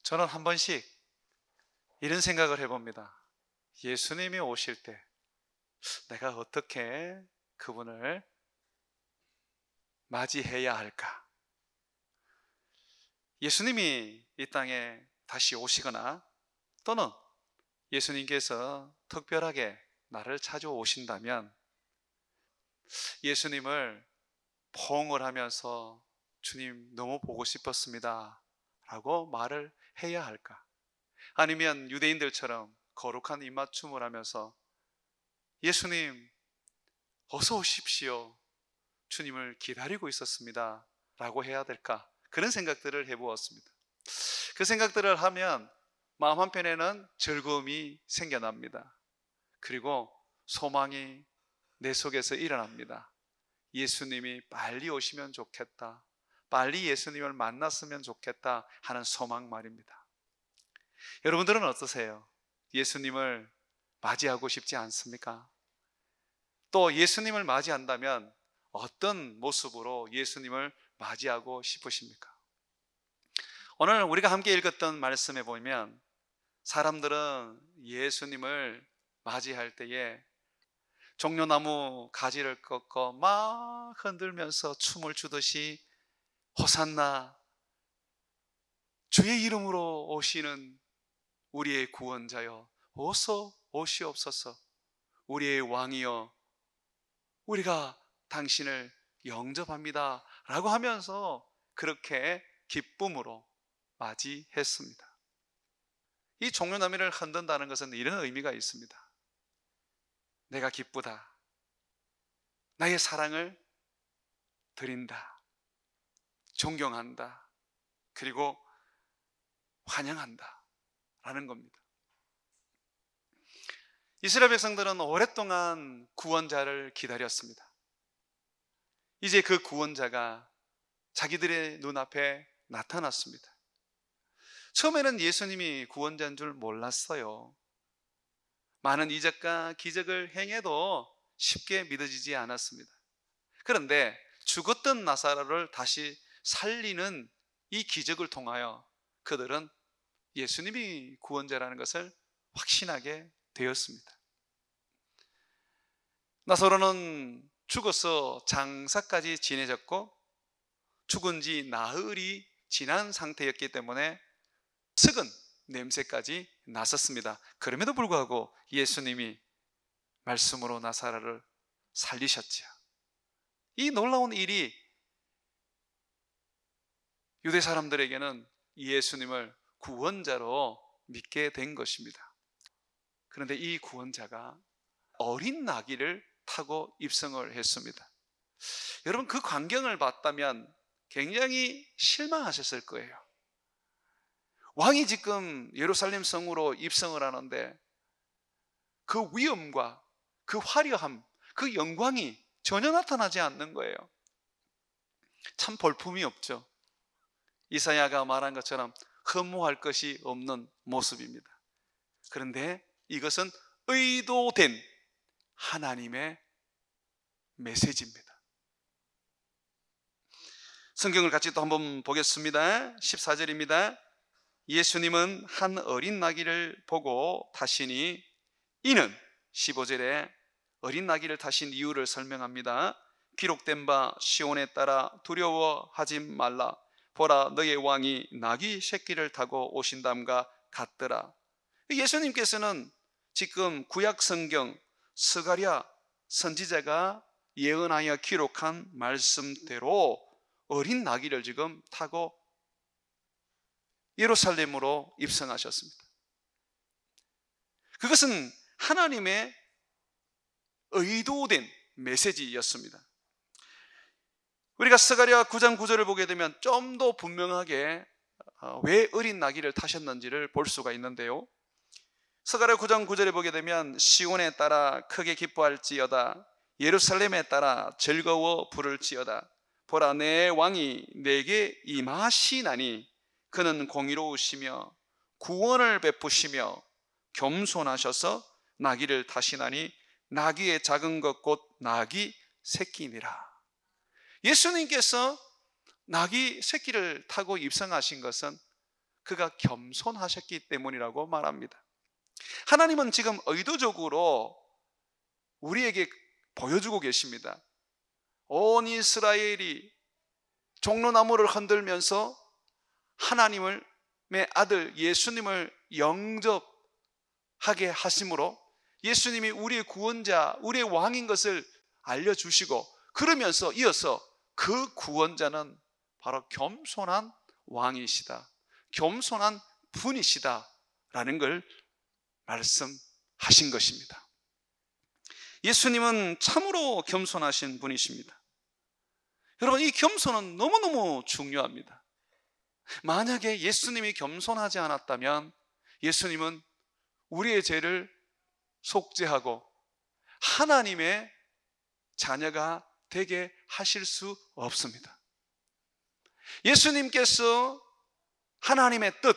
저는 한 번씩 이런 생각을 해봅니다. 예수님이 오실 때 내가 어떻게 그분을 맞이해야 할까? 예수님이 이 땅에 다시 오시거나 또는 예수님께서 특별하게 나를 찾아오신다면 예수님을 포옹을 하면서 주님 너무 보고 싶었습니다 라고 말을 해야 할까? 아니면 유대인들처럼 거룩한 입맞춤을 하면서 예수님 어서 오십시오, 주님을 기다리고 있었습니다 라고 해야 될까? 그런 생각들을 해보았습니다. 그 생각들을 하면 마음 한편에는 즐거움이 생겨납니다. 그리고 소망이 내 속에서 일어납니다. 예수님이 빨리 오시면 좋겠다, 빨리 예수님을 만났으면 좋겠다 하는 소망 말입니다. 여러분들은 어떠세요? 예수님을 맞이하고 싶지 않습니까? 또 예수님을 맞이한다면 어떤 모습으로 예수님을 맞이하고 싶으십니까? 오늘 우리가 함께 읽었던 말씀에 보면 사람들은 예수님을 맞이할 때에 종려나무 가지를 꺾어 막 흔들면서 춤을 추듯이 호산나, 주의 이름으로 오시는 우리의 구원자여 어서 오시옵소서, 우리의 왕이여 우리가 당신을 영접합니다 라고 하면서 그렇게 기쁨으로 맞이했습니다. 이 종려나무를 흔든다는 것은 이런 의미가 있습니다. 내가 기쁘다, 나의 사랑을 드린다, 존경한다, 그리고 환영한다 라는 겁니다. 이스라엘 백성들은 오랫동안 구원자를 기다렸습니다. 이제 그 구원자가 자기들의 눈앞에 나타났습니다. 처음에는 예수님이 구원자인 줄 몰랐어요. 많은 이적과 기적을 행해도 쉽게 믿어지지 않았습니다. 그런데 죽었던 나사로를 다시 살리는 이 기적을 통하여 그들은 예수님이 구원자라는 것을 확신하게 되었습니다. 나사로는 죽어서 장사까지 지내졌고 죽은 지 나흘이 지난 상태였기 때문에 썩은 냄새까지 났었습니다. 그럼에도 불구하고 예수님이 말씀으로 나사로를 살리셨죠. 이 놀라운 일이 유대 사람들에게는 예수님을 구원자로 믿게 된 것입니다. 그런데 이 구원자가 어린 나귀를 타고 입성을 했습니다. 여러분, 그 광경을 봤다면 굉장히 실망하셨을 거예요. 왕이 지금 예루살렘 성으로 입성을 하는데 그 위엄과 그 화려함, 그 영광이 전혀 나타나지 않는 거예요. 참 볼품이 없죠. 이사야가 말한 것처럼 흠모할 것이 없는 모습입니다. 그런데 이것은 의도된 하나님의 메시지입니다. 성경을 같이 또 한번 보겠습니다. 14절입니다. 예수님은 한 어린 나귀를 보고 타시니, 이는 15절에 어린 나귀를 타신 이유를 설명합니다. 기록된 바 시온에 따라 두려워하지 말라, 보라 너의 왕이 나귀 새끼를 타고 오신담과 같더라. 예수님께서는 지금 구약 성경 스가랴 선지자가 예언하여 기록한 말씀대로 어린 나귀를 지금 타고 예루살렘으로 입성하셨습니다. 그것은 하나님의 의도된 메시지였습니다. 우리가 스가랴 9장 9절을 보게 되면 좀 더 분명하게 왜 어린 나귀를 타셨는지를 볼 수가 있는데요. 스가랴 9장 9절에 보게 되면 시온에 따라 크게 기뻐할지어다, 예루살렘에 따라 즐거워 부를지어다, 보라 내 왕이 내게 임하시나니 그는 공의로우시며 구원을 베푸시며 겸손하셔서 나귀를 타시나니 나귀의 작은 것 곧 나귀 새끼니라. 예수님께서 나귀 새끼를 타고 입성하신 것은 그가 겸손하셨기 때문이라고 말합니다. 하나님은 지금 의도적으로 우리에게 보여주고 계십니다. 온 이스라엘이 종로나무를 흔들면서 하나님의 아들 예수님을 영접하게 하심으로 예수님이 우리의 구원자, 우리의 왕인 것을 알려주시고, 그러면서 이어서 그 구원자는 바로 겸손한 왕이시다, 겸손한 분이시다 라는 걸 말씀하신 것입니다. 예수님은 참으로 겸손하신 분이십니다. 여러분, 이 겸손은 너무너무 중요합니다. 만약에 예수님이 겸손하지 않았다면 예수님은 우리의 죄를 속죄하고 하나님의 자녀가 되게 하실 수 없습니다. 예수님께서 하나님의 뜻,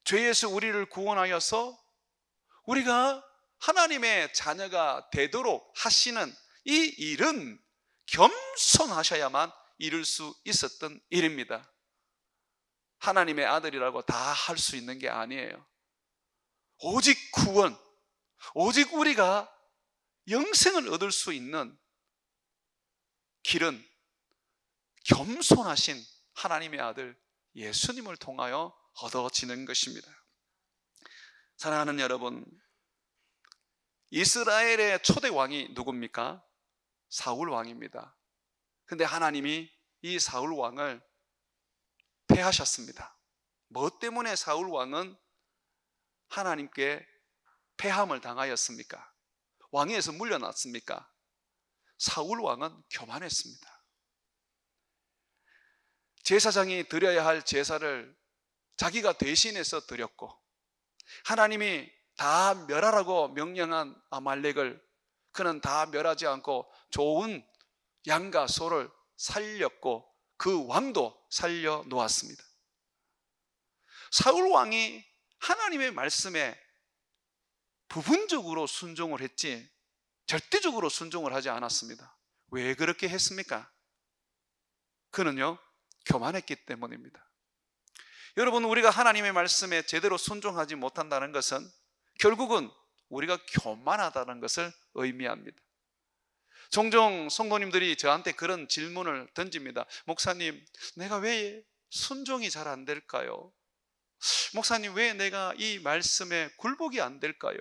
죄에서 우리를 구원하여서 우리가 하나님의 자녀가 되도록 하시는 이 일은 겸손하셔야만 이룰 수 있었던 일입니다. 하나님의 아들이라고 다 할 수 있는 게 아니에요. 오직 구원, 오직 우리가 영생을 얻을 수 있는 길은 겸손하신 하나님의 아들 예수님을 통하여 얻어지는 것입니다. 사랑하는 여러분, 이스라엘의 초대 왕이 누굽니까? 사울 왕입니다. 근데 하나님이 이 사울 왕을 패하셨습니다. 뭐 때문에 사울 왕은 하나님께 패함을 당하였습니까? 왕위에서 물려났습니까? 사울 왕은 교만했습니다. 제사장이 드려야 할 제사를 자기가 대신해서 드렸고, 하나님이 다 멸하라고 명령한 아말렉을 그는 다 멸하지 않고 좋은 양과 소를 살렸고 그 왕도 살려 놓았습니다. 사울 왕이 하나님의 말씀에 부분적으로 순종을 했지 절대적으로 순종을 하지 않았습니다. 왜 그렇게 했습니까? 그는요, 교만했기 때문입니다. 여러분, 우리가 하나님의 말씀에 제대로 순종하지 못한다는 것은 결국은 우리가 교만하다는 것을 의미합니다. 종종 성도님들이 저한테 그런 질문을 던집니다. 목사님, 내가 왜 순종이 잘 안 될까요? 목사님, 왜 내가 이 말씀에 굴복이 안 될까요?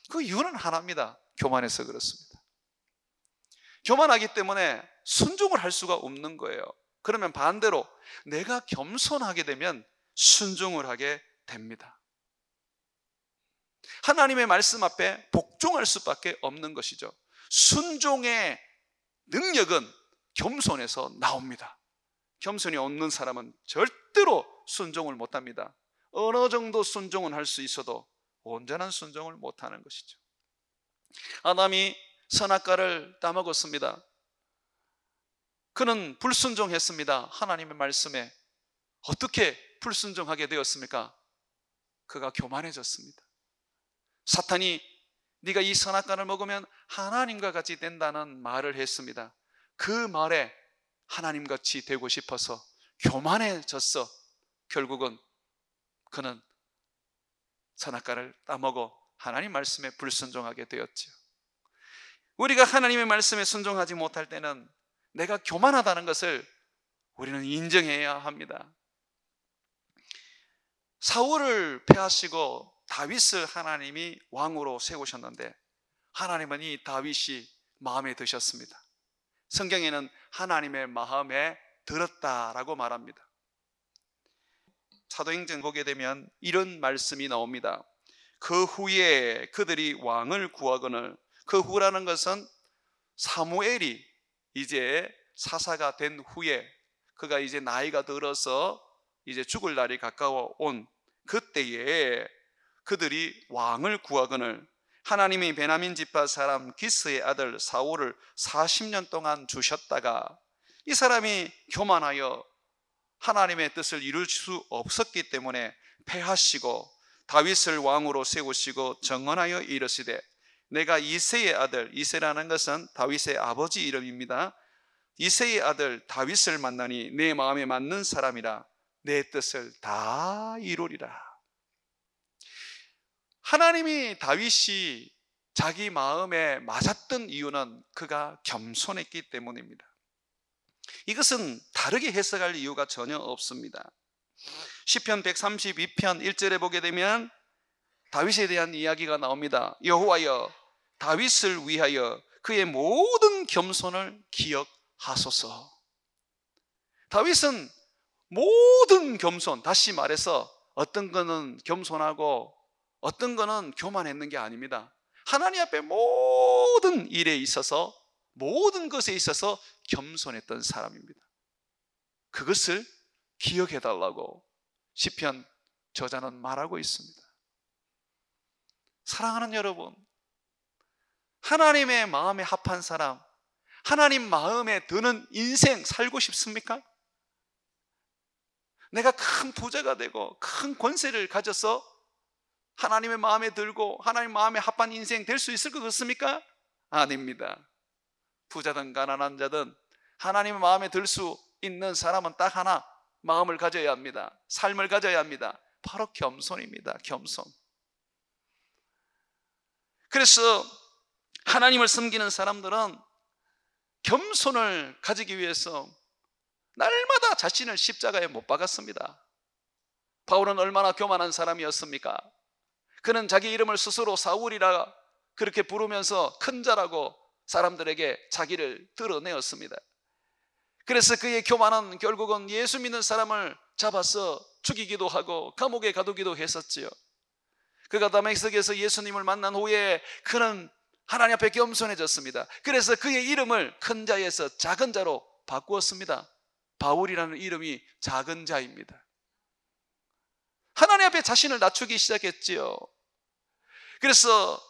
그 이유는 하나입니다. 교만해서 그렇습니다. 교만하기 때문에 순종을 할 수가 없는 거예요. 그러면 반대로 내가 겸손하게 되면 순종을 하게 됩니다. 하나님의 말씀 앞에 복종할 수밖에 없는 것이죠. 순종의 능력은 겸손에서 나옵니다. 겸손이 없는 사람은 절대로 순종을 못합니다. 어느 정도 순종은 할 수 있어도 온전한 순종을 못하는 것이죠. 아담이 선악과를 따먹었습니다. 그는 불순종했습니다. 하나님의 말씀에. 어떻게 불순종하게 되었습니까? 그가 교만해졌습니다. 사탄이 네가 이 선악과를 먹으면 하나님과 같이 된다는 말을 했습니다. 그 말에 하나님같이 되고 싶어서 교만해졌어. 결국은 그는 선악과를 따먹어 하나님 말씀에 불순종하게 되었죠. 우리가 하나님의 말씀에 순종하지 못할 때는 내가 교만하다는 것을 우리는 인정해야 합니다. 사울을 패하시고 다윗을 하나님이 왕으로 세우셨는데 하나님은 이 다윗이 마음에 드셨습니다. 성경에는 하나님의 마음에 들었다라고 말합니다. 사도행전 보게 되면 이런 말씀이 나옵니다. 그 후에 그들이 왕을 구하거늘, 그 후라는 것은 사무엘이 이제 사사가 된 후에, 그가 이제 나이가 들어서 이제 죽을 날이 가까워 온 그때에 그들이 왕을 구하거늘 하나님이 베냐민 지파 사람 기스의 아들 사울을 40년 동안 주셨다가 이 사람이 교만하여 하나님의 뜻을 이룰 수 없었기 때문에 패하시고 다윗을 왕으로 세우시고 정언하여 이르시되 내가 이새의 아들, 이새라는 것은 다윗의 아버지 이름입니다. 이새의 아들 다윗을 만나니 내 마음에 맞는 사람이라 내 뜻을 다 이루리라. 하나님이 다윗이 자기 마음에 맞았던 이유는 그가 겸손했기 때문입니다. 이것은 다르게 해석할 이유가 전혀 없습니다. 시편 132편 1절에 보게 되면 다윗에 대한 이야기가 나옵니다. 여호와여, 다윗을 위하여 그의 모든 겸손을 기억하소서. 다윗은 모든 겸손, 다시 말해서 어떤 거는 겸손하고 어떤 거는 교만했는 게 아닙니다. 하나님 앞에 모든 일에 있어서, 모든 것에 있어서 겸손했던 사람입니다. 그것을 기억해달라고 시편 저자는 말하고 있습니다. 사랑하는 여러분, 하나님의 마음에 합한 사람, 하나님 마음에 드는 인생 살고 싶습니까? 내가 큰 부자가 되고 큰 권세를 가져서 하나님의 마음에 들고 하나님 마음에 합한 인생 될 수 있을 것 같습니까? 아닙니다. 부자든 가난한 자든 하나님의 마음에 들 수 있는 사람은 딱 하나, 마음을 가져야 합니다. 삶을 가져야 합니다. 바로 겸손입니다. 겸손. 그래서 하나님을 섬기는 사람들은 겸손을 가지기 위해서 날마다 자신을 십자가에 못 박았습니다. 바울은 얼마나 교만한 사람이었습니까? 그는 자기 이름을 스스로 사울이라 그렇게 부르면서 큰 자라고 사람들에게 자기를 드러내었습니다. 그래서 그의 교만은 결국은 예수 믿는 사람을 잡아서 죽이기도 하고 감옥에 가두기도 했었지요. 그가 다메섹에서 예수님을 만난 후에 그는 하나님 앞에 겸손해졌습니다. 그래서 그의 이름을 큰 자에서 작은 자로 바꾸었습니다. 바울이라는 이름이 작은 자입니다. 하나님 앞에 자신을 낮추기 시작했지요. 그래서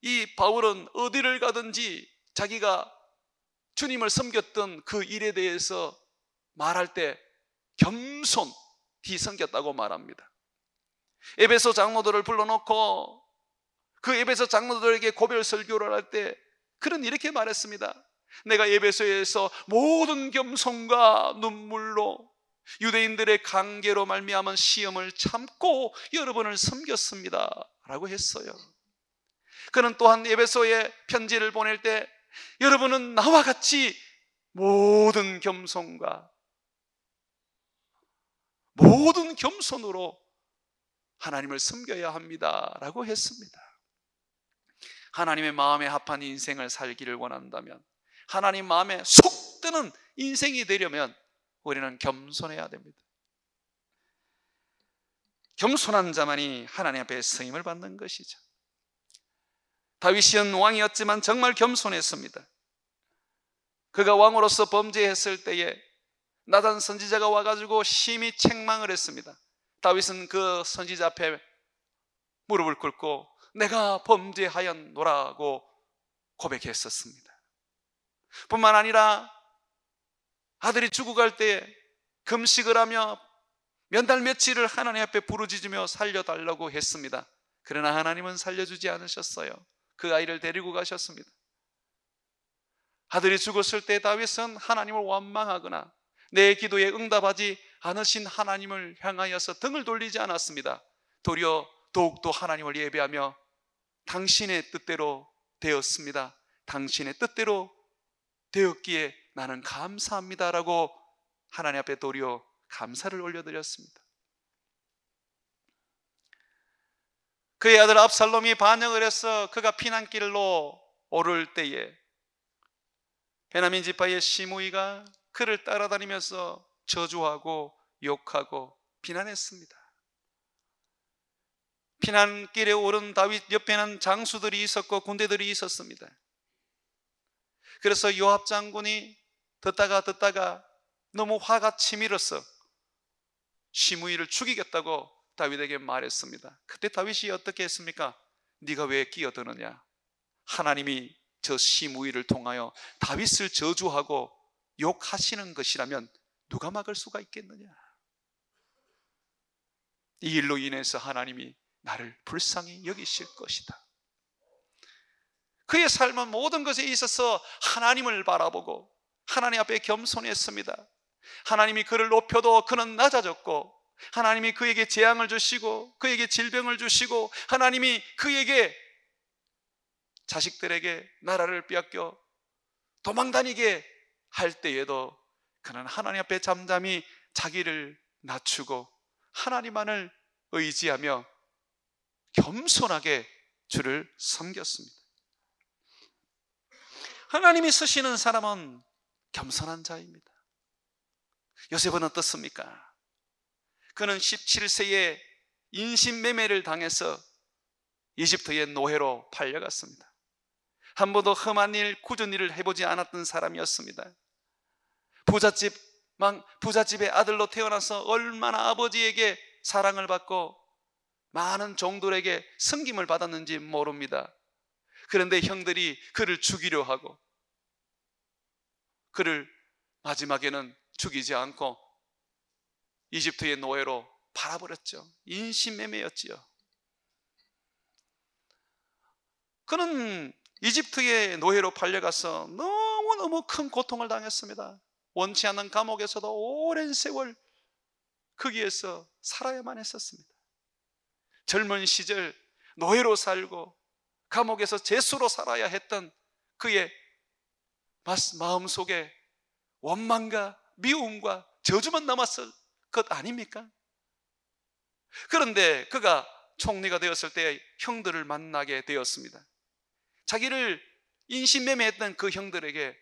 이 바울은 어디를 가든지 자기가 주님을 섬겼던 그 일에 대해서 말할 때 겸손히 섬겼다고 말합니다. 에베소 장로들을 불러놓고 그 에베소 장로들에게 고별 설교를 할 때 그는 이렇게 말했습니다. 내가 에베소에서 모든 겸손과 눈물로 유대인들의 강계로 말미암은 시험을 참고 여러분을 섬겼습니다 라고 했어요. 그는 또한 에베소에 편지를 보낼 때 여러분은 나와 같이 모든 겸손과 모든 겸손으로 하나님을 섬겨야 합니다 라고 했습니다. 하나님의 마음에 합한 인생을 살기를 원한다면, 하나님 마음에 속 드는 인생이 되려면 우리는 겸손해야 됩니다. 겸손한 자만이 하나님 앞에 승임을 받는 것이죠. 다윗은 왕이었지만 정말 겸손했습니다. 그가 왕으로서 범죄했을 때에 나단 선지자가 와가지고 심히 책망을 했습니다. 다윗은 그 선지자 앞에 무릎을 꿇고 내가 범죄하였노라고 고백했었습니다. 뿐만 아니라 아들이 죽어갈 때 금식을 하며 몇 달 며칠을 하나님 앞에 부르짖으며 살려달라고 했습니다. 그러나 하나님은 살려주지 않으셨어요. 그 아이를 데리고 가셨습니다. 아들이 죽었을 때 다윗은 하나님을 원망하거나 내 기도에 응답하지 않으신 하나님을 향하여서 등을 돌리지 않았습니다. 도리어 더욱더 하나님을 예배하며 당신의 뜻대로 되었습니다. 당신의 뜻대로 되었기에 나는 감사합니다라고 하나님 앞에 도리어 감사를 올려드렸습니다. 그의 아들 압살롬이 반역을 해서 그가 피난길로 오를 때에 베냐민 지파의 시므이가 그를 따라다니면서 저주하고 욕하고 비난했습니다. 피난길에 오른 다윗 옆에는 장수들이 있었고 군대들이 있었습니다. 그래서 요압 장군이 듣다가 너무 화가 치밀어서 시므이를 죽이겠다고 다윗에게 말했습니다. 그때 다윗이 어떻게 했습니까? 네가 왜 끼어드느냐? 하나님이 저 시므이를 통하여 다윗을 저주하고 욕하시는 것이라면 누가 막을 수가 있겠느냐? 이 일로 인해서 하나님이 나를 불쌍히 여기실 것이다. 그의 삶은 모든 것에 있어서 하나님을 바라보고 하나님 앞에 겸손했습니다. 하나님이 그를 높여도 그는 낮아졌고 하나님이 그에게 재앙을 주시고 그에게 질병을 주시고 하나님이 그에게 자식들에게 나라를 빼앗겨 도망다니게 할 때에도 그는 하나님 앞에 잠잠히 자기를 낮추고 하나님만을 의지하며 겸손하게 주를 섬겼습니다. 하나님이 쓰시는 사람은 겸손한 자입니다. 요셉은 어떻습니까? 그는 17세에 인신매매를 당해서 이집트의 노예로 팔려갔습니다. 한 번도 험한 일, 굳은 일을 해보지 않았던 사람이었습니다. 부잣집의 아들로 태어나서 얼마나 아버지에게 사랑을 받고 많은 종들에게 섬김을 받았는지 모릅니다. 그런데 형들이 그를 죽이려 하고 그를 마지막에는 죽이지 않고 이집트의 노예로 팔아버렸죠. 인신매매였지요. 그는 이집트의 노예로 팔려가서 너무너무 큰 고통을 당했습니다. 원치 않는 감옥에서도 오랜 세월 거기에서 살아야만 했었습니다. 젊은 시절 노예로 살고 감옥에서 죄수로 살아야 했던 그의 마음속에 원망과 미움과 저주만 남았을 것 아닙니까? 그런데 그가 총리가 되었을 때 형들을 만나게 되었습니다. 자기를 인신매매했던 그 형들에게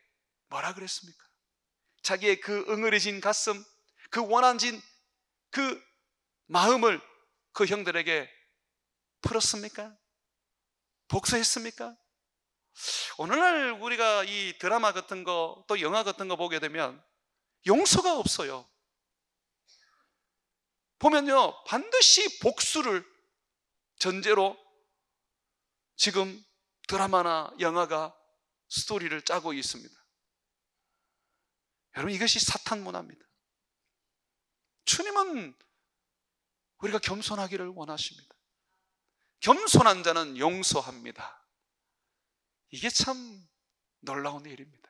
뭐라 그랬습니까? 자기의 그 응어리진 가슴, 그 원한진 그 마음을 그 형들에게 풀었습니까? 복수했습니까? 오늘날 우리가 이 드라마 같은 거 또 영화 같은 거 보게 되면 용서가 없어요. 보면요, 반드시 복수를 전제로 지금 드라마나 영화가 스토리를 짜고 있습니다. 여러분, 이것이 사탄 문화입니다. 주님은 우리가 겸손하기를 원하십니다. 겸손한 자는 용서합니다. 이게 참 놀라운 일입니다.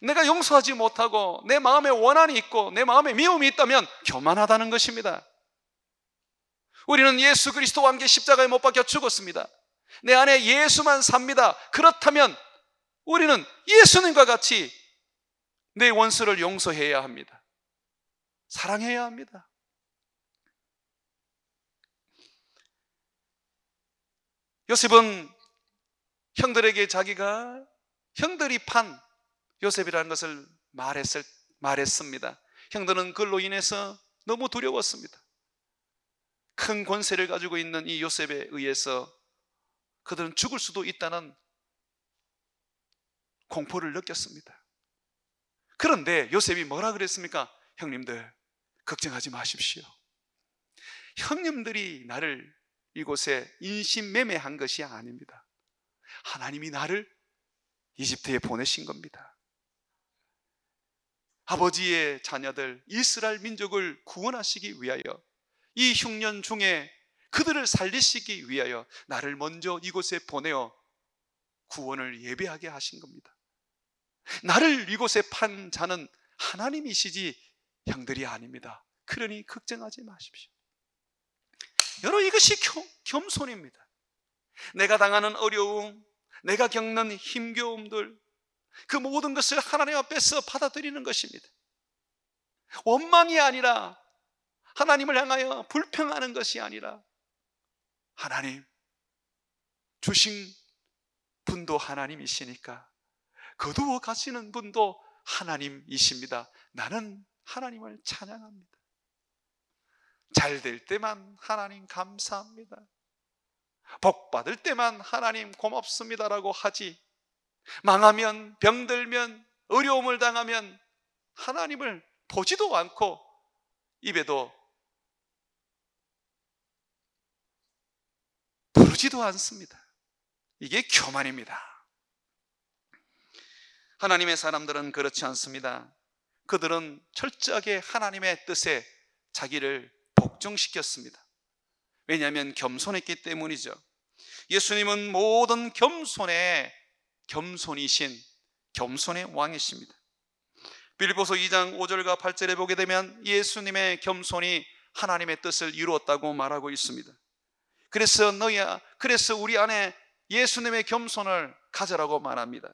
내가 용서하지 못하고 내 마음에 원한이 있고 내 마음에 미움이 있다면 교만하다는 것입니다. 우리는 예수 그리스도와 함께 십자가에 못 박혀 죽었습니다. 내 안에 예수만 삽니다. 그렇다면 우리는 예수님과 같이 내 원수를 용서해야 합니다. 사랑해야 합니다. 요셉은 형들에게 자기가 형들이 판 요셉이라는 것을 말했습니다. 형들은 그걸로 인해서 너무 두려웠습니다. 큰 권세를 가지고 있는 이 요셉에 의해서 그들은 죽을 수도 있다는 공포를 느꼈습니다. 그런데 요셉이 뭐라 그랬습니까? 형님들, 걱정하지 마십시오. 형님들이 나를 이곳에 인신매매한 것이 아닙니다. 하나님이 나를 이집트에 보내신 겁니다. 아버지의 자녀들 이스라엘 민족을 구원하시기 위하여 이 흉년 중에 그들을 살리시기 위하여 나를 먼저 이곳에 보내어 구원을 예배하게 하신 겁니다. 나를 이곳에 판 자는 하나님이시지 형들이 아닙니다. 그러니 걱정하지 마십시오. 여러분, 이것이 겸손입니다. 내가 당하는 어려움, 내가 겪는 힘겨움들, 그 모든 것을 하나님 앞에서 받아들이는 것입니다. 원망이 아니라, 하나님을 향하여 불평하는 것이 아니라, 하나님 주신 분도 하나님이시니까 거두어 가시는 분도 하나님이십니다. 나는 하나님을 찬양합니다. 잘 될 때만 하나님 감사합니다. 복 받을 때만 하나님 고맙습니다라고 하지, 망하면, 병들면, 어려움을 당하면 하나님을 보지도 않고 입에도 부르지도 않습니다. 이게 교만입니다. 하나님의 사람들은 그렇지 않습니다. 그들은 철저하게 하나님의 뜻에 자기를 복종시켰습니다. 왜냐하면 겸손했기 때문이죠. 예수님은 모든 겸손의 겸손이신 겸손의 왕이십니다. 빌립보서 2장 5절과 8절에 보게 되면 예수님의 겸손이 하나님의 뜻을 이루었다고 말하고 있습니다. 그래서 우리 안에 예수님의 겸손을 가져라고 말합니다.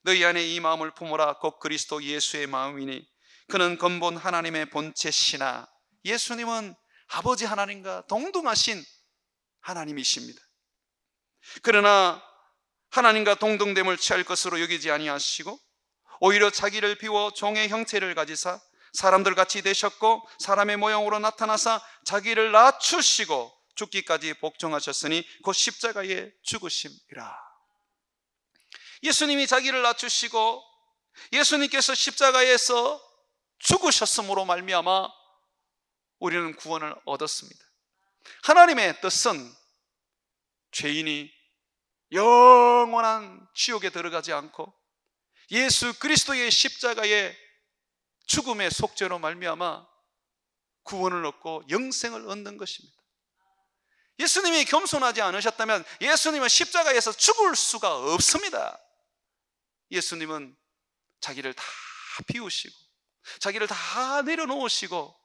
너희 안에 이 마음을 품어라. 곧 그리스도 예수의 마음이니 그는 근본 하나님의 본체시나. 예수님은 아버지 하나님과 동등하신 하나님이십니다. 그러나 하나님과 동등됨을 취할 것으로 여기지 아니하시고 오히려 자기를 비워 종의 형체를 가지사 사람들 같이 되셨고 사람의 모형으로 나타나사 자기를 낮추시고 죽기까지 복종하셨으니 곧 십자가에 죽으심이라. 예수님이 자기를 낮추시고 예수님께서 십자가에서 죽으셨음으로 말미암아 우리는 구원을 얻었습니다. 하나님의 뜻은 죄인이 영원한 지옥에 들어가지 않고 예수 그리스도의 십자가의 죽음의 속죄로 말미암아 구원을 얻고 영생을 얻는 것입니다. 예수님이 겸손하지 않으셨다면 예수님은 십자가에서 죽을 수가 없습니다. 예수님은 자기를 다 비우시고 자기를 다 내려놓으시고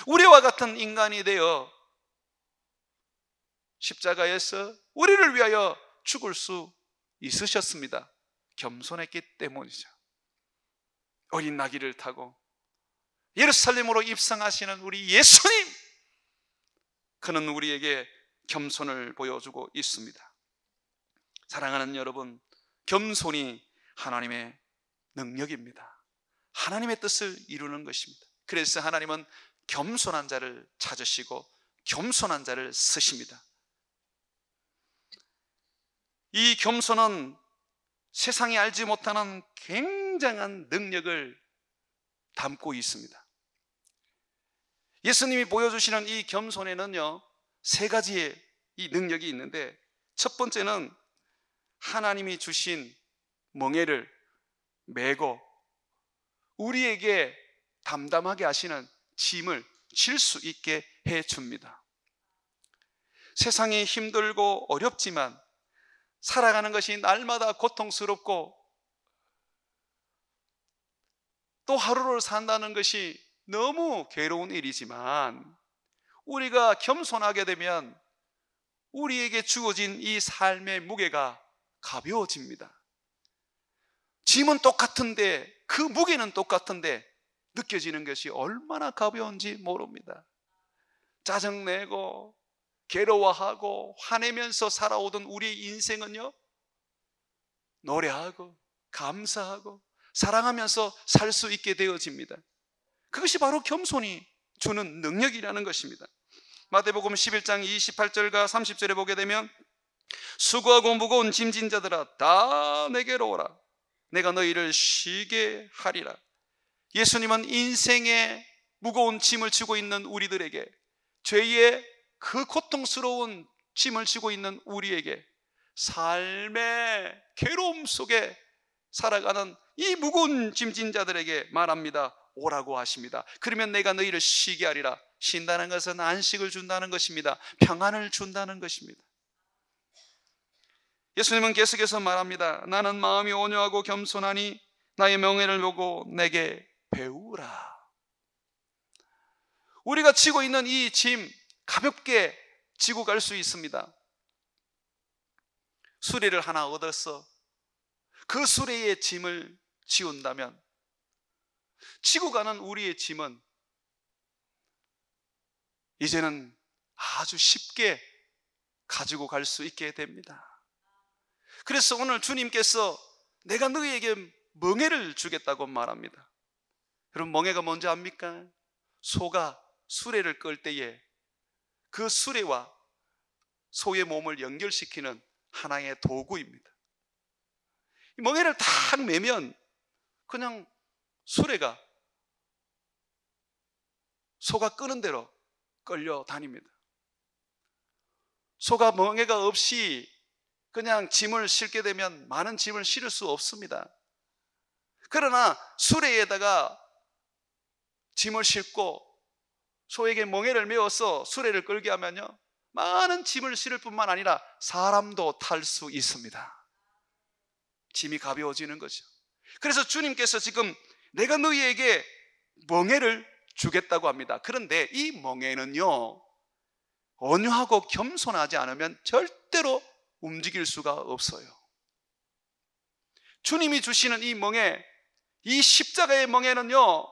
우리와 같은 인간이 되어 십자가에서 우리를 위하여 죽을 수 있으셨습니다. 겸손했기 때문이죠. 어린 나귀를 타고 예루살렘으로 입성하시는 우리 예수님, 그는 우리에게 겸손을 보여주고 있습니다. 사랑하는 여러분, 겸손이 하나님의 능력입니다. 하나님의 뜻을 이루는 것입니다. 그래서 하나님은 겸손한 자를 찾으시고 겸손한 자를 쓰십니다. 이 겸손은 세상이 알지 못하는 굉장한 능력을 담고 있습니다. 예수님이 보여주시는 이 겸손에는요, 세 가지의 이 능력이 있는데, 첫 번째는 하나님이 주신 멍에를 메고 우리에게 담담하게 하시는 짐을 질 수 있게 해줍니다. 세상이 힘들고 어렵지만 살아가는 것이 날마다 고통스럽고 또 하루를 산다는 것이 너무 괴로운 일이지만 우리가 겸손하게 되면 우리에게 주어진 이 삶의 무게가 가벼워집니다. 짐은 똑같은데 그 무게는 똑같은데 느껴지는 것이 얼마나 가벼운지 모릅니다. 짜증내고 괴로워하고 화내면서 살아오던 우리의 인생은요, 노래하고 감사하고 사랑하면서 살 수 있게 되어집니다. 그것이 바로 겸손이 주는 능력이라는 것입니다. 마태복음 11장 28절과 30절에 보게 되면 수고하고 무거운 짐진 자들아 다 내게로 오라. 내가 너희를 쉬게 하리라. 예수님은 인생의 무거운 짐을 지고 있는 우리들에게, 죄의 그 고통스러운 짐을 지고 있는 우리에게, 삶의 괴로움 속에 살아가는 이 무거운 짐진 자들에게 말합니다. 오라고 하십니다. 그러면 내가 너희를 쉬게 하리라. 쉰다는 것은 안식을 준다는 것입니다. 평안을 준다는 것입니다. 예수님은 계속해서 말합니다. 나는 마음이 온유하고 겸손하니 나의 명예를 보고 내게 배우라. 우리가 지고 있는 이 짐 가볍게 지고 갈 수 있습니다. 수레를 하나 얻어서 그 수레의 짐을 지운다면 지고 가는 우리의 짐은 이제는 아주 쉽게 가지고 갈 수 있게 됩니다. 그래서 오늘 주님께서 내가 너희에게 멍에를 주겠다고 말합니다. 여러분, 멍에가 뭔지 압니까? 소가 수레를 끌 때에 그 수레와 소의 몸을 연결시키는 하나의 도구입니다. 이 멍에를 탁 매면 그냥 수레가 소가 끄는 대로 끌려다닙니다. 소가 멍에가 없이 그냥 짐을 싣게 되면 많은 짐을 실을 수 없습니다. 그러나 수레에다가 짐을 싣고 소에게 멍에를 메어서 수레를 끌게 하면요, 많은 짐을 실을 뿐만 아니라 사람도 탈 수 있습니다. 짐이 가벼워지는 거죠. 그래서 주님께서 지금 내가 너희에게 멍에를 주겠다고 합니다. 그런데 이 멍에는요, 온유하고 겸손하지 않으면 절대로 움직일 수가 없어요. 주님이 주시는 이 멍에, 이 십자가의 멍에는요,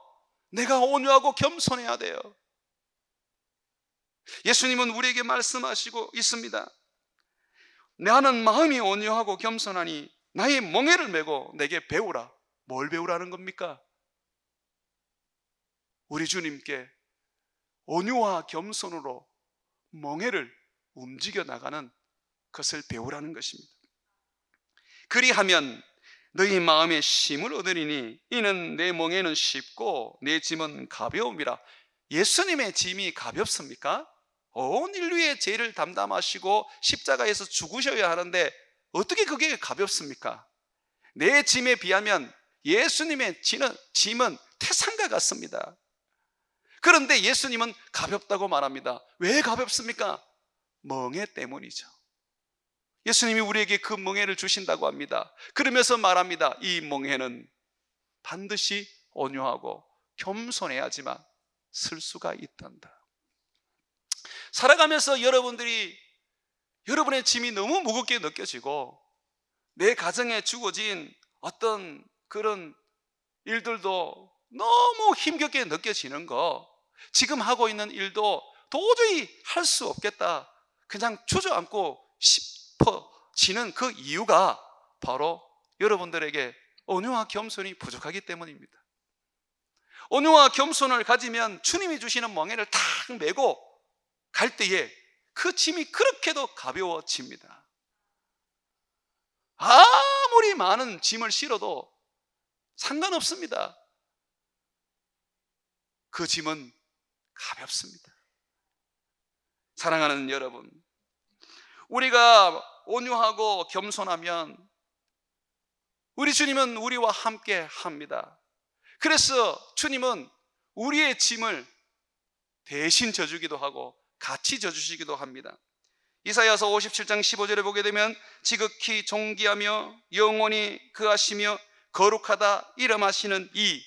내가 온유하고 겸손해야 돼요. 예수님은 우리에게 말씀하시고 있습니다. 나는 마음이 온유하고 겸손하니 나의 멍에를 메고 내게 배우라. 뭘 배우라는 겁니까? 우리 주님께 온유와 겸손으로 멍에를 움직여 나가는 것을 배우라는 것입니다. 그리하면 너희 마음에 쉼을 얻으리니 이는 내 멍에는 쉽고 내 짐은 가벼움이라. 예수님의 짐이 가볍습니까? 온 인류의 죄를 담당하시고 십자가에서 죽으셔야 하는데 어떻게 그게 가볍습니까? 내 짐에 비하면 예수님의 짐은 태산과 같습니다. 그런데 예수님은 가볍다고 말합니다. 왜 가볍습니까? 멍에 때문이죠. 예수님이 우리에게 그 멍에를 주신다고 합니다. 그러면서 말합니다. 이 멍에는 반드시 온유하고 겸손해야지만 쓸 수가 있단다. 살아가면서 여러분의 짐이 너무 무겁게 느껴지고 내 가정에 주어진 어떤 그런 일들도 너무 힘겹게 느껴지는 거, 지금 하고 있는 일도 도저히 할 수 없겠다, 그냥 주저앉고 싶어지는 그 이유가 바로 여러분들에게 온유와 겸손이 부족하기 때문입니다. 온유와 겸손을 가지면 주님이 주시는 멍에를 탁 메고 갈 때에 그 짐이 그렇게도 가벼워집니다. 아무리 많은 짐을 실어도 상관없습니다. 그 짐은 가볍습니다. 사랑하는 여러분, 우리가 온유하고 겸손하면 우리 주님은 우리와 함께 합니다. 그래서 주님은 우리의 짐을 대신 져주기도 하고 같이 져주시기도 합니다. 이사야서 57장 15절에 보게 되면 지극히 존귀하며 영원히 거하시며 거룩하다 이름하시는 이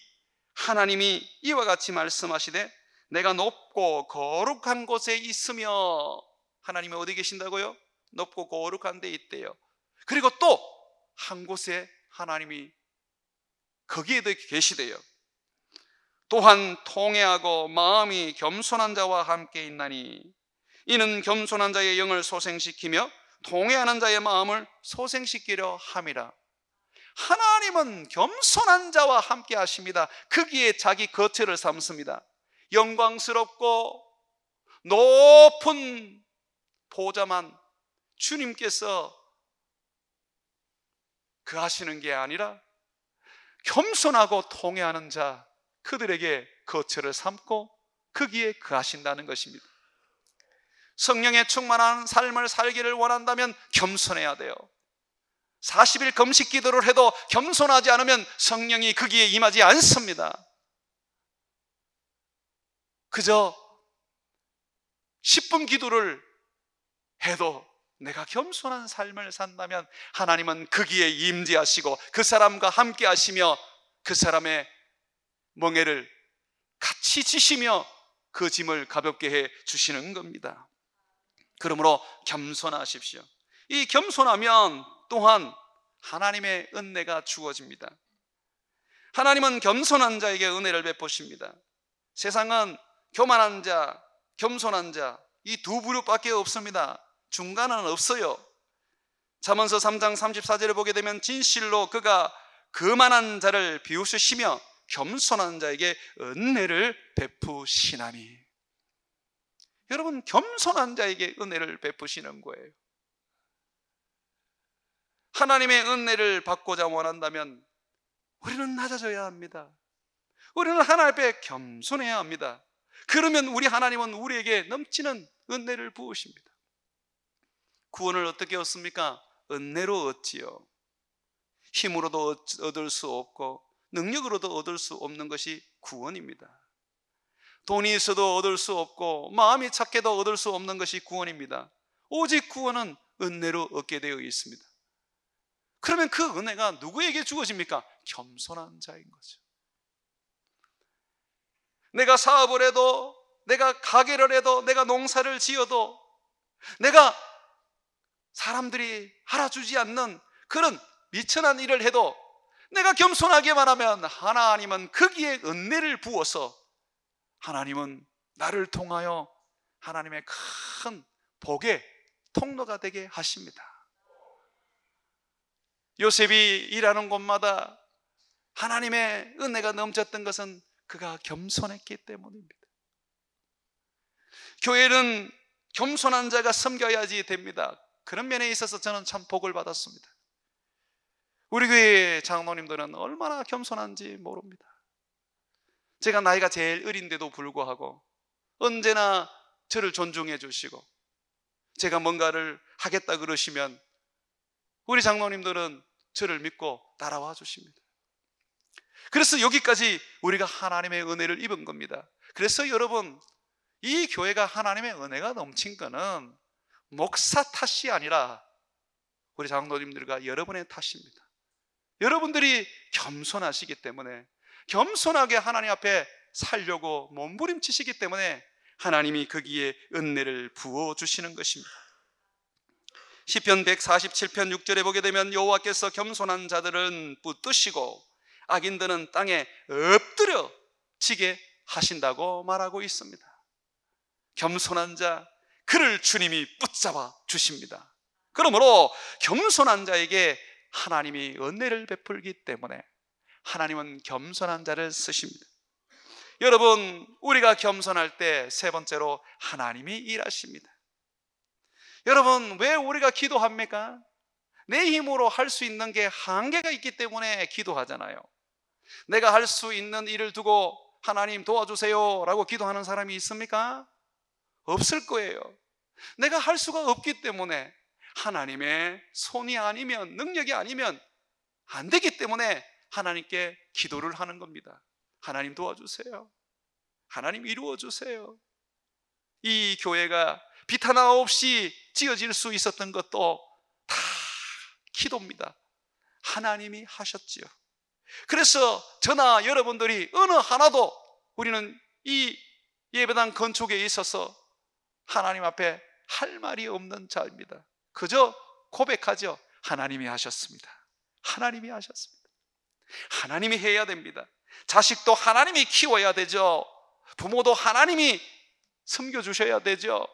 하나님이 이와 같이 말씀하시되 내가 높고 거룩한 곳에 있으며, 하나님이 어디 계신다고요? 높고 거룩한 데 있대요. 그리고 또 한 곳에 하나님이 거기에 계시대요. 또한 통회하고 마음이 겸손한 자와 함께 있나니 이는 겸손한 자의 영을 소생시키며 통회하는 자의 마음을 소생시키려 함이라. 하나님은 겸손한 자와 함께 하십니다. 거기에 자기 거처를 삼습니다. 영광스럽고 높은 보좌만 주님께서 거하시는 게 아니라 겸손하고 통회하는 자, 그들에게 거처를 삼고 거기에 거하신다는 것입니다. 성령에 충만한 삶을 살기를 원한다면 겸손해야 돼요. 40일 금식 기도를 해도 겸손하지 않으면 성령이 거기에 임하지 않습니다. 그저 10분 기도를 해도 내가 겸손한 삶을 산다면 하나님은 거기에 임재하시고 그 사람과 함께 하시며 그 사람의 멍에를 같이 지시며 그 짐을 가볍게 해 주시는 겁니다. 그러므로 겸손하십시오. 이 겸손하면 또한 하나님의 은혜가 주어집니다. 하나님은 겸손한 자에게 은혜를 베푸십니다. 세상은 교만한 자, 겸손한 자, 이 두 부류밖에 없습니다. 중간은 없어요. 잠언서 3장 34절을 보게 되면 진실로 그가 거만한 자를 비웃으시며 겸손한 자에게 은혜를 베푸시나니. 여러분, 겸손한 자에게 은혜를 베푸시는 거예요. 하나님의 은혜를 받고자 원한다면 우리는 낮아져야 합니다. 우리는 하나님 앞에 겸손해야 합니다. 그러면 우리 하나님은 우리에게 넘치는 은혜를 부으십니다. 구원을 어떻게 얻습니까? 은혜로 얻지요. 힘으로도 얻을 수 없고 능력으로도 얻을 수 없는 것이 구원입니다. 돈이 있어도 얻을 수 없고 마음이 착해도 얻을 수 없는 것이 구원입니다. 오직 구원은 은혜로 얻게 되어 있습니다. 그러면 그 은혜가 누구에게 주어집니까? 겸손한 자인 거죠. 내가 사업을 해도, 내가 가게를 해도, 내가 농사를 지어도, 내가 사람들이 알아주지 않는 그런 미천한 일을 해도 내가 겸손하게만 하면 하나님은 거기에 은혜를 부어서 하나님은 나를 통하여 하나님의 큰 복의 통로가 되게 하십니다. 요셉이 일하는 곳마다 하나님의 은혜가 넘쳤던 것은 그가 겸손했기 때문입니다. 교회는 겸손한 자가 섬겨야지 됩니다. 그런 면에 있어서 저는 참 복을 받았습니다. 우리 교회 장로님들은 얼마나 겸손한지 모릅니다. 제가 나이가 제일 어린데도 불구하고 언제나 저를 존중해 주시고, 제가 뭔가를 하겠다 그러시면 우리 장로님들은 저를 믿고 따라와 주십니다. 그래서 여기까지 우리가 하나님의 은혜를 입은 겁니다. 그래서 여러분, 이 교회가 하나님의 은혜가 넘친 거는 목사 탓이 아니라 우리 장로님들과 여러분의 탓입니다. 여러분들이 겸손하시기 때문에, 겸손하게 하나님 앞에 살려고 몸부림치시기 때문에 하나님이 거기에 은혜를 부어주시는 것입니다. 시편 147편 6절에 보게 되면 여호와께서 겸손한 자들은 붙드시고 악인들은 땅에 엎드려 지게 하신다고 말하고 있습니다. 겸손한 자, 그를 주님이 붙잡아 주십니다. 그러므로 겸손한 자에게 하나님이 은혜를 베풀기 때문에 하나님은 겸손한 자를 쓰십니다. 여러분, 우리가 겸손할 때 세 번째로 하나님이 일하십니다. 여러분, 왜 우리가 기도합니까? 내 힘으로 할 수 있는 게 한계가 있기 때문에 기도하잖아요. 내가 할 수 있는 일을 두고 하나님 도와주세요 라고 기도하는 사람이 있습니까? 없을 거예요. 내가 할 수가 없기 때문에, 하나님의 손이 아니면, 능력이 아니면 안 되기 때문에 하나님께 기도를 하는 겁니다. 하나님 도와주세요. 하나님 이루어주세요. 이 교회가 빛 하나 없이 지어질 수 있었던 것도 다 기도입니다. 하나님이 하셨지요. 그래서 저나 여러분들이 어느 하나도, 우리는 이 예배당 건축에 있어서 하나님 앞에 할 말이 없는 자입니다. 그저 고백하죠. 하나님이 하셨습니다. 하나님이 하셨습니다. 하나님이 해야 됩니다. 자식도 하나님이 키워야 되죠. 부모도 하나님이 섬겨주셔야 되죠.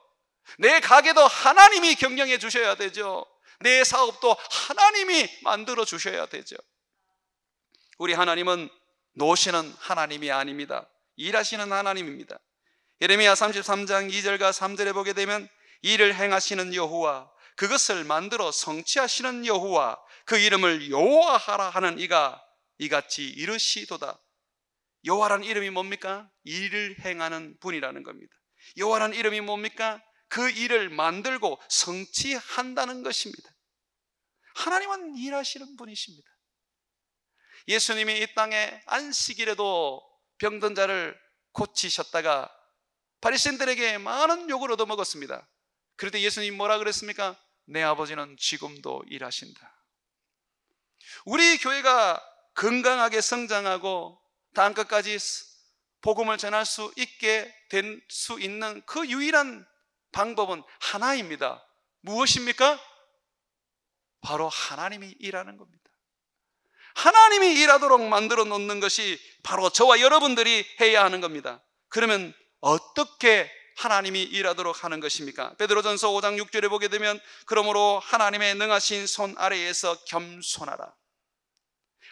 내 가게도 하나님이 경영해 주셔야 되죠. 내 사업도 하나님이 만들어 주셔야 되죠. 우리 하나님은 노시는 하나님이 아닙니다. 일하시는 하나님입니다. 예레미야 33장 2절과 3절에 보게 되면 일을 행하시는 여호와, 그것을 만들어 성취하시는 여호와, 그 이름을 여호와하라 하는 이가 이같이 이르시도다. 여호와라는 이름이 뭡니까? 일을 행하는 분이라는 겁니다. 여호와라는 이름이 뭡니까? 그 일을 만들고 성취한다는 것입니다. 하나님은 일하시는 분이십니다. 예수님이 이 땅에 안식일에도 병든 자를 고치셨다가 바리새인들에게 많은 욕을 얻어먹었습니다. 그런데 예수님 뭐라 그랬습니까? 내 아버지는 지금도 일하신다. 우리 교회가 건강하게 성장하고 땅끝까지 복음을 전할 수 있게 될 수 있는 그 유일한 방법은 하나입니다. 무엇입니까? 바로 하나님이 일하는 겁니다. 하나님이 일하도록 만들어 놓는 것이 바로 저와 여러분들이 해야 하는 겁니다. 그러면 어떻게 하나님이 일하도록 하는 것입니까? 베드로전서 5장 6절에 보게 되면 그러므로 하나님의 능하신 손 아래에서 겸손하라.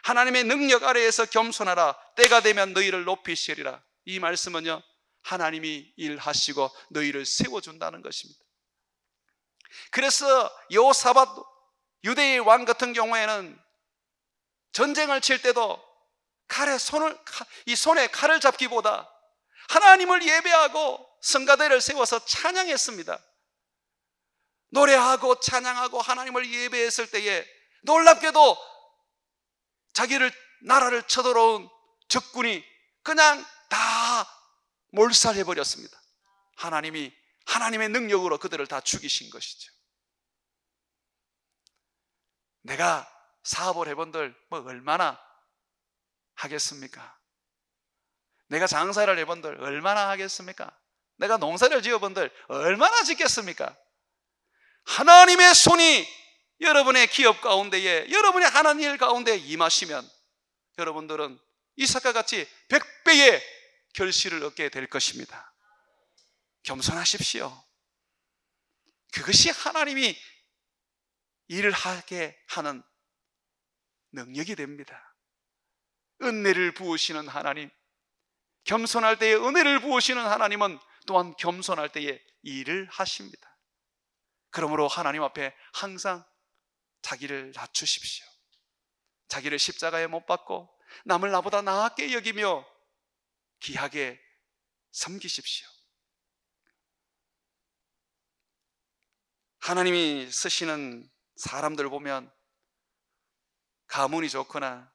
하나님의 능력 아래에서 겸손하라. 때가 되면 너희를 높이시리라. 이 말씀은요, 하나님이 일하시고 너희를 세워준다는 것입니다. 그래서 여호사밧 유대의 왕 같은 경우에는 전쟁을 칠 때도 이 손에 칼을 잡기보다 하나님을 예배하고 성가대를 세워서 찬양했습니다. 노래하고 찬양하고 하나님을 예배했을 때에 놀랍게도 자기를 나라를 쳐들어온 적군이 그냥 다 몰살해버렸습니다. 하나님의 능력으로 그들을 다 죽이신 것이죠. 내가 사업을 해본들 뭐 얼마나 하겠습니까? 내가 장사를 해본들 얼마나 하겠습니까? 내가 농사를 지어본들 얼마나 짓겠습니까? 하나님의 손이 여러분의 기업 가운데에, 여러분의 하나님 일 가운데에 임하시면 여러분들은 이삭과 같이 100배의 결실을 얻게 될 것입니다. 겸손하십시오. 그것이 하나님이 일을 하게 하는 능력이 됩니다. 은혜를 부으시는 하나님, 겸손할 때에 은혜를 부으시는 하나님은 또한 겸손할 때에 일을 하십니다. 그러므로 하나님 앞에 항상 자기를 낮추십시오. 자기를 십자가에 못 박고 남을 나보다 나았게 여기며 귀하게 섬기십시오. 하나님이 쓰시는 사람들 보면 가문이 좋거나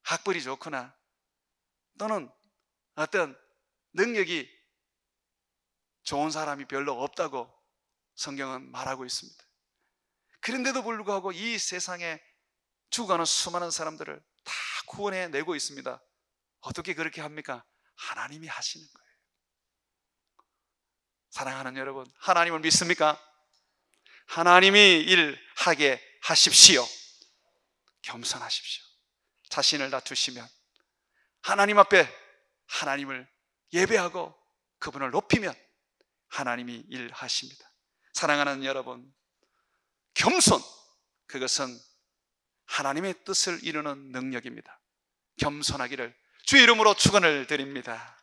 학벌이 좋거나 또는 어떤 능력이 좋은 사람이 별로 없다고 성경은 말하고 있습니다. 그런데도 불구하고 이 세상에 죽어가는 수많은 사람들을 다 구원해내고 있습니다. 어떻게 그렇게 합니까? 하나님이 하시는 거예요. 사랑하는 여러분, 하나님을 믿습니까? 하나님이 일하게 하십시오. 겸손하십시오. 자신을 낮추시면 하나님 앞에 하나님을 예배하고 그분을 높이면 하나님이 일하십니다. 사랑하는 여러분, 겸손, 그것은 하나님의 뜻을 이루는 능력입니다. 겸손하기를 주의 이름으로 축원을 드립니다.